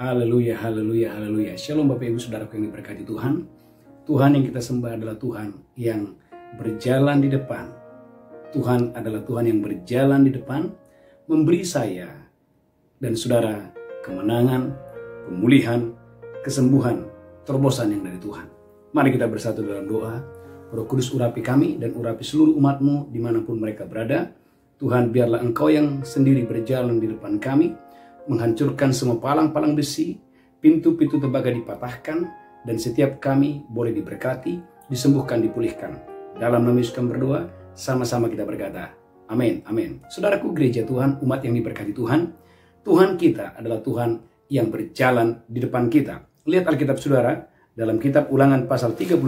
Haleluya, haleluya, haleluya. Shalom Bapak Ibu Saudaraku yang diberkati Tuhan. Tuhan yang kita sembah adalah Tuhan yang berjalan di depan. Tuhan adalah Tuhan yang berjalan di depan, memberi saya dan saudara kemenangan, pemulihan, kesembuhan, terobosan yang dari Tuhan. Mari kita bersatu dalam doa. Roh Kudus urapi kami dan urapi seluruh umat-Mu dimanapun mereka berada. Tuhan, biarlah Engkau yang sendiri berjalan di depan kami, menghancurkan semua palang-palang besi, pintu-pintu tembaga dipatahkan, dan setiap kami boleh diberkati, disembuhkan, dipulihkan. Dalam nama Yesus kami berdoa, sama-sama kita berkata, amin, amin. Saudaraku gereja Tuhan, umat yang diberkati Tuhan, Tuhan kita adalah Tuhan yang berjalan di depan kita. Lihat Alkitab saudara, dalam kitab Ulangan pasal 31,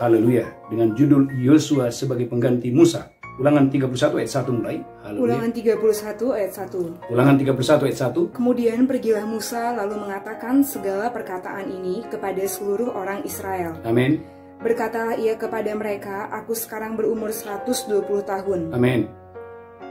haleluya, dengan judul Yosua sebagai pengganti Musa. Ulangan 31 ayat 1 mulai. Haleluya. Ulangan 31 ayat 1. Ulangan 31 ayat 1. Kemudian pergilah Musa lalu mengatakan segala perkataan ini kepada seluruh orang Israel. Amin. Berkatalah ia kepada mereka, aku sekarang berumur 120 tahun. Amin.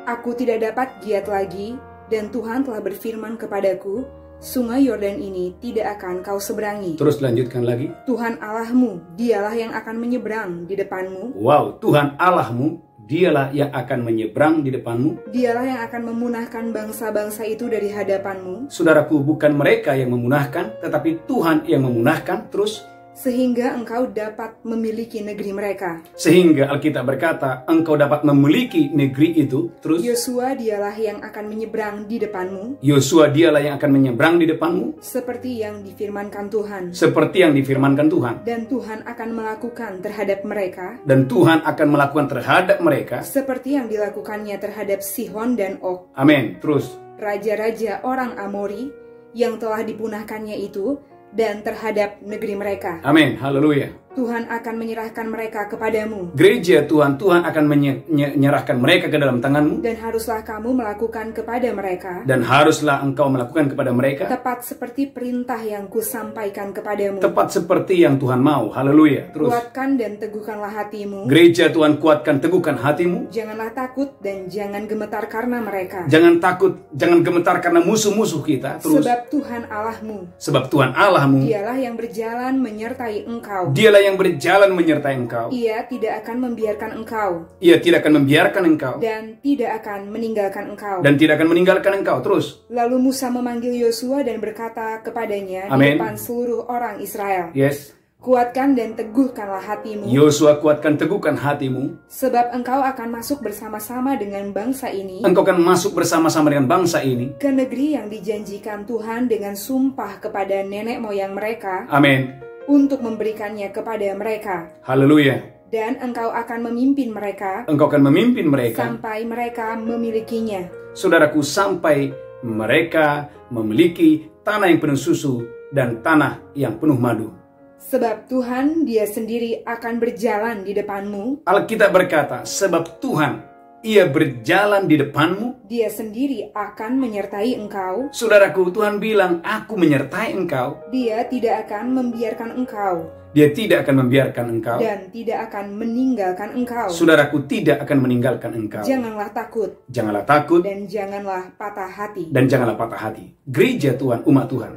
Aku tidak dapat giat lagi, dan Tuhan telah berfirman kepadaku, sungai Yordan ini tidak akan kau seberangi. Terus lanjutkan lagi. Tuhan Allahmu, dialah yang akan menyeberang di depanmu. Wow, Tuhan Allahmu, dialah yang akan menyeberang di depanmu. Dialah yang akan memunahkan bangsa-bangsa itu dari hadapanmu. Saudaraku, bukan mereka yang memunahkan, tetapi Tuhan yang memunahkan. Terus, sehingga engkau dapat memiliki negeri mereka. Sehingga Alkitab berkata, engkau dapat memiliki negeri itu. Terus, Yosua dialah yang akan menyeberang di depanmu. Yosua dialah yang akan menyeberang di depanmu. Seperti yang difirmankan Tuhan. Seperti yang difirmankan Tuhan. Dan Tuhan akan melakukan terhadap mereka. Dan Tuhan akan melakukan terhadap mereka. Seperti yang dilakukannya terhadap Sihon dan Og. Amin. Terus, raja-raja orang Amori yang telah dipunahkannya itu, dan terhadap negeri mereka. Amin. Haleluya. Tuhan akan menyerahkan mereka kepadamu. Gereja Tuhan, Tuhan akan menyerahkan mereka ke dalam tanganmu. Dan haruslah kamu melakukan kepada mereka. Dan haruslah engkau melakukan kepada mereka. Tepat seperti perintah yang kusampaikan kepadamu. Tepat seperti yang Tuhan mau. Haleluya. Terus. Kuatkan dan teguhkanlah hatimu. Gereja Tuhan, kuatkan, teguhkan hatimu. Janganlah takut dan jangan gemetar karena mereka. Jangan takut, jangan gemetar karena musuh-musuh kita. Terus. Sebab Tuhan Allahmu. Sebab Tuhan Allahmu. Dialah yang berjalan menyertai engkau. Dialah yang berjalan menyertai engkau. Ia tidak akan membiarkan engkau. Ia tidak akan membiarkan engkau. Dan tidak akan meninggalkan engkau. Dan tidak akan meninggalkan engkau. Terus. Lalu Musa memanggil Yosua dan berkata kepadanya Amen. di depan seluruh orang Israel. Yes. Kuatkan dan teguhkanlah hatimu. Yosua, kuatkan, teguhkan hatimu. Sebab engkau akan masuk bersama-sama dengan bangsa ini. Engkau akan masuk bersama-sama dengan bangsa ini. Ke negeri yang dijanjikan Tuhan dengan sumpah kepada nenek moyang mereka. Amin. Untuk memberikannya kepada mereka. Haleluya. Dan engkau akan memimpin mereka. Engkau akan memimpin mereka. Sampai mereka memilikinya. Saudaraku, sampai mereka memiliki tanah yang penuh susu dan tanah yang penuh madu. Sebab Tuhan dia sendiri akan berjalan di depanmu. Alkitab berkata, sebab Tuhan, ia berjalan di depanmu. Dia sendiri akan menyertai engkau. Saudaraku, Tuhan bilang, aku menyertai engkau. Dia tidak akan membiarkan engkau. Dia tidak akan membiarkan engkau. Dan tidak akan meninggalkan engkau. Saudaraku, tidak akan meninggalkan engkau. Janganlah takut. Janganlah takut. Dan janganlah patah hati. Dan janganlah patah hati. Gereja Tuhan, umat Tuhan,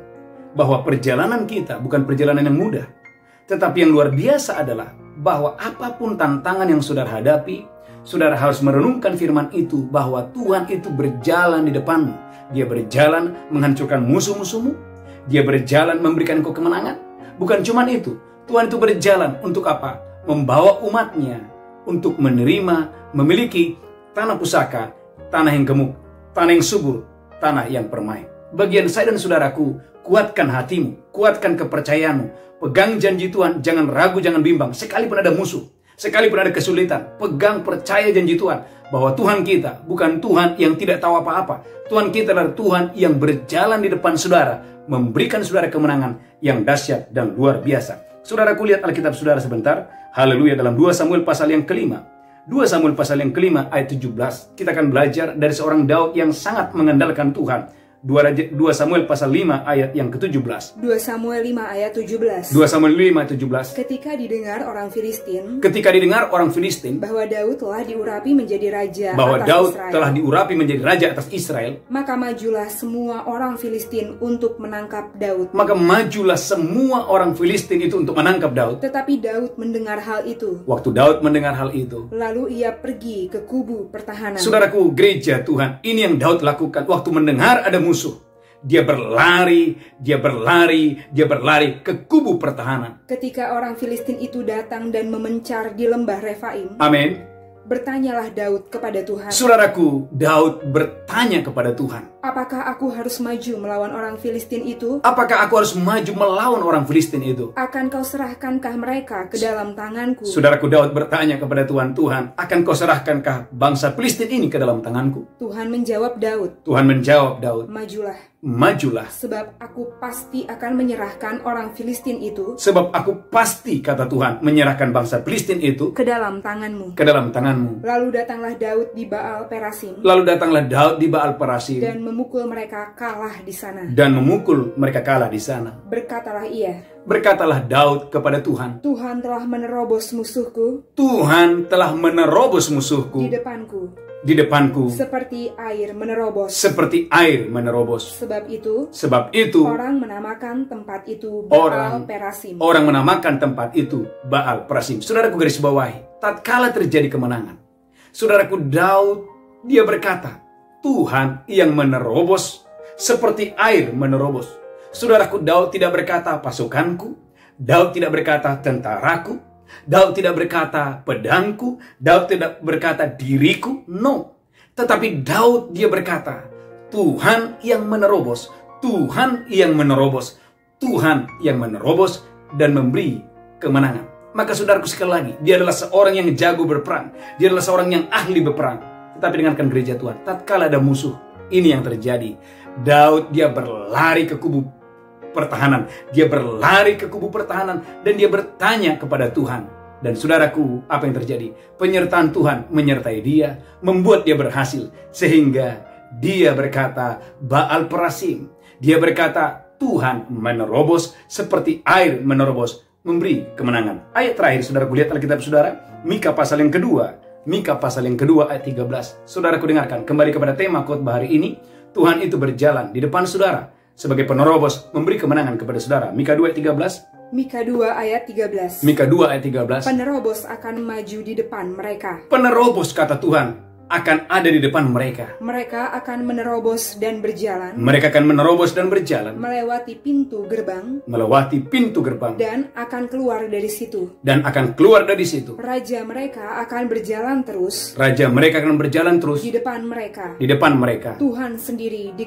bahwa perjalanan kita bukan perjalanan yang mudah. Tetapi yang luar biasa adalah bahwa apapun tantangan yang saudara hadapi, saudara harus merenungkan firman itu bahwa Tuhan itu berjalan di depanmu. Dia berjalan menghancurkan musuh-musuhmu. Dia berjalan memberikan engkau kemenangan. Bukan cuma itu. Tuhan itu berjalan untuk apa? Membawa umatnya untuk menerima, memiliki tanah pusaka, tanah yang gemuk, tanah yang subur, tanah yang permai. Bagian saya dan saudaraku, kuatkan hatimu, kuatkan kepercayaanmu. Pegang janji Tuhan, jangan ragu, jangan bimbang. Sekalipun ada musuh, sekalipun ada kesulitan, pegang, percaya janji Tuhan. Bahwa Tuhan kita bukan Tuhan yang tidak tahu apa-apa. Tuhan kita adalah Tuhan yang berjalan di depan saudara, memberikan saudara kemenangan yang dahsyat dan luar biasa. Saudaraku, lihat Alkitab saudara sebentar. Haleluya, dalam 2 Samuel pasal yang kelima. 2 Samuel pasal yang kelima ayat 17. Kita akan belajar dari seorang Daud yang sangat mengandalkan Tuhan. 2 Samuel pasal 5 ayat yang ke-17. 2 Samuel 5 ayat 17. 2 Samuel 5:17. Ketika didengar orang Filistin bahwa Daud telah diurapi menjadi raja atas Israel, maka majulah semua orang Filistin untuk menangkap Daud. Tetapi Daud mendengar hal itu. Waktu Daud mendengar hal itu, lalu ia pergi ke kubu pertahanan. Saudaraku, gereja Tuhan, ini yang Daud lakukan waktu mendengar ada musuh. Dia berlari ke kubu pertahanan. Ketika orang Filistin itu datang dan memencar di lembah Refaim. Amin. Bertanyalah Daud kepada Tuhan. Saudaraku, Daud bertanya kepada Tuhan. Apakah aku harus maju melawan orang Filistin itu? Akan kau serahkankah mereka ke dalam tanganku? Saudaraku, Daud bertanya kepada Tuhan, Tuhan, akan kau serahkankah bangsa Filistin ini ke dalam tanganku? Tuhan menjawab Daud. Majulah. Sebab aku pasti akan menyerahkan orang Filistin itu. Sebab aku pasti, kata Tuhan, menyerahkan bangsa Filistin itu ke dalam tanganmu. Lalu datanglah Daud di Baal Perasim. Dan memukul mereka kalah di sana. Berkatalah Daud kepada Tuhan. Tuhan telah menerobos musuhku. Di depanku. Seperti air menerobos. Sebab itu orang menamakan tempat itu Baal Perasim. Saudaraku, garis bawahi, tatkala terjadi kemenangan, saudaraku, Daud dia berkata, Tuhan yang menerobos seperti air menerobos. Saudaraku, Daud tidak berkata pasukanku, Daud tidak berkata tentaraku, Daud tidak berkata pedangku, Daud tidak berkata diriku, no. Tetapi Daud dia berkata, Tuhan yang menerobos, Tuhan yang menerobos, Tuhan yang menerobos dan memberi kemenangan. Maka saudaraku, sekali lagi, dia adalah seorang yang jago berperang, dia adalah seorang yang ahli berperang. Tetapi dengarkan gereja Tuhan, tatkala ada musuh, ini yang terjadi. Daud dia berlari ke kubu pertahanan, dan dia bertanya kepada Tuhan. Dan saudaraku, apa yang terjadi? Penyertaan Tuhan menyertai dia, membuat dia berhasil, sehingga dia berkata Baal Perasim. Dia berkata Tuhan menerobos seperti air menerobos, memberi kemenangan. Ayat terakhir, saudaraku, lihat Alkitab saudara, Mika pasal yang kedua ayat 13. Saudaraku, dengarkan kembali kepada tema khotbah hari ini. Tuhan itu berjalan di depan saudara sebagai penerobos, memberi kemenangan kepada saudara. Mika 2 ayat 13. Mika 2 ayat 13. Penerobos akan maju di depan mereka. Penerobos, kata Tuhan, akan ada di depan mereka. Mereka akan menerobos dan berjalan. Melewati pintu gerbang. Dan akan keluar dari situ. Raja mereka akan berjalan terus. Di depan mereka. Tuhan sendiri di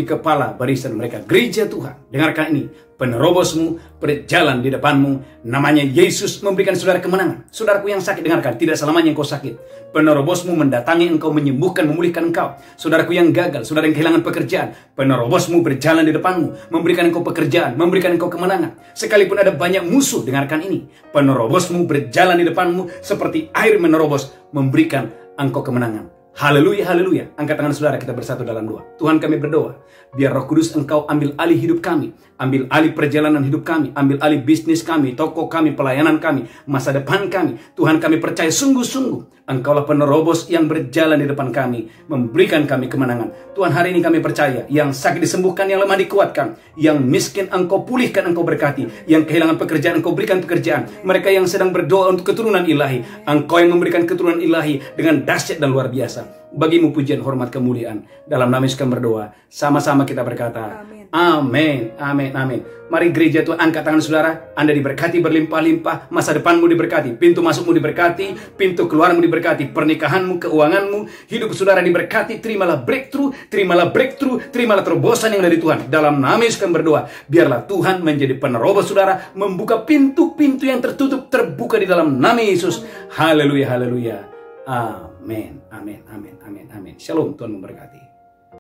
kepala barisan mereka. Gereja Tuhan, dengarkan ini. Penerobosmu berjalan di depanmu. Namanya Yesus memberikan saudara kemenangan. Saudaraku yang sakit, dengarkan, tidak selamanya engkau sakit. Penerobosmu mendatangi engkau, menyembuhkan, memulihkan engkau. Saudaraku yang gagal, saudara yang kehilangan pekerjaan, penerobosmu berjalan di depanmu, memberikan engkau pekerjaan, memberikan engkau kemenangan. Sekalipun ada banyak musuh, dengarkan ini. Penerobosmu berjalan di depanmu seperti air menerobos, memberikan engkau kemenangan. Haleluya, haleluya. Angkat tangan saudara, kita bersatu dalam doa. Tuhan, kami berdoa, biar Roh Kudus engkau ambil alih hidup kami, ambil alih perjalanan hidup kami, ambil alih bisnis kami, toko kami, pelayanan kami, masa depan kami. Tuhan, kami percaya sungguh-sungguh engkaulah penerobos yang berjalan di depan kami, memberikan kami kemenangan. Tuhan, hari ini kami percaya, yang sakit disembuhkan, yang lemah dikuatkan, yang miskin engkau pulihkan, engkau berkati, yang kehilangan pekerjaan engkau berikan pekerjaan. Mereka yang sedang berdoa untuk keturunan ilahi, engkau yang memberikan keturunan ilahi dengan dahsyat dan luar biasa. Bagimu pujian, hormat, kemuliaan. Dalam nama Yesus kami berdoa. Sama-sama kita berkata, amin, amin, amin. Mari gereja Tuhan, angkat tangan saudara. Anda diberkati berlimpah-limpah. Masa depanmu diberkati, pintu masukmu diberkati, pintu keluarmu diberkati, pernikahanmu, keuanganmu, hidup saudara diberkati. Terimalah breakthrough, terimalah terobosan yang dari Tuhan. Dalam nama Yesus kami berdoa, biarlah Tuhan menjadi penerobos saudara, membuka pintu-pintu yang tertutup, terbuka di dalam nama Yesus. Haleluya, haleluya. Amin, amin, amin, amin, amin. Shalom, Tuhan memberkati.